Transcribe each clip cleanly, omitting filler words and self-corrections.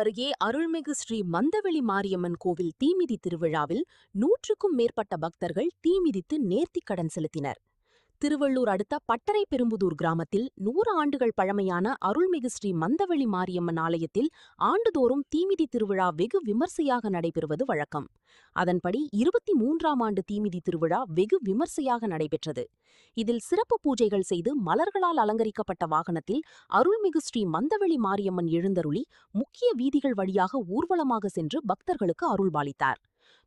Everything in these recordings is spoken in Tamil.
அருகே அருள்மிகு ஸ்ரீ மந்தவெளி மாரியம்மன் கோவில் தீமிதி திருவிழாவில் 100க்கும் மேற்பட்ட பக்தர்கள் தீமிதித்து நேர்த்திக்கடன் செலுத்தினர். திருவள்ளூர் அடுத்த பட்டரை பெரும்புதூர் கிராமத்தில் 100 ஆண்டுகள் பழமையான அருள்மிகு ஸ்ரீ மந்தவெளி மாரியம்மன் ஆலயத்தில் ஆண்டுதோறும் தீமிதி திருவிழா வெகு விமர்சையாக நடைபெறுவது வழக்கம். அதன்படி 23ஆம் ஆண்டு தீமிதி திருவிழா வெகு விமர்சையாக நடைபெற்றது. இதில் சிறப்பு பூஜைகள் செய்து மலர்களால் அலங்கரிக்கப்பட்ட வாகனத்தில் அருள்மிகு ஸ்ரீ மந்தவெளி மாரியம்மன் எழுந்தருளி முக்கிய வீதிகள் வழியாக ஊர்வலமாக சென்று பக்தர்களுக்கு அருள்பாலித்தார்.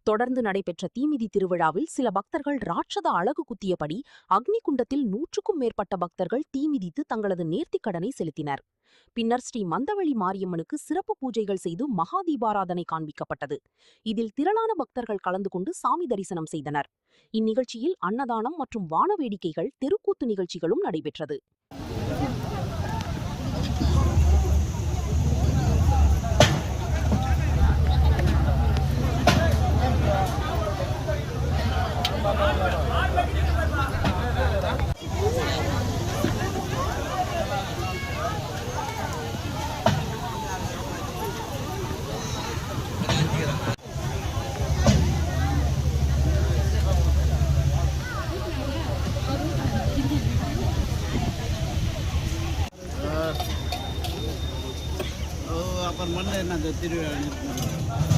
தொடர்ந்து நடைபெற்ற தீமிதி திருவிழாவில் சில பக்தர்கள் ராட்சத அழகு குத்தியபடி அக்னி குண்டத்தில் 100க்கும் மேற்பட்ட பக்தர்கள் தீமிதித்து தங்களது நேர்த்திக்கடனை செலுத்தினர். பின்னர் ஸ்ரீ மந்தவெளி மாரியம்மனுக்கு சிறப்பு பூஜைகள் செய்து மகா தீபாராதனை காண்பிக்கப்பட்டது. இதில் திரளான பக்தர்கள் கலந்து கொண்டு சாமி தரிசனம் செய்தனர். இந்நிகழ்ச்சியில் அன்னதானம் மற்றும் வான வேடிக்கைகள், தெருக்கூத்து நிகழ்ச்சிகளும் நடைபெற்றது. அப்புறம் மண்ணை என்ன திருவிழா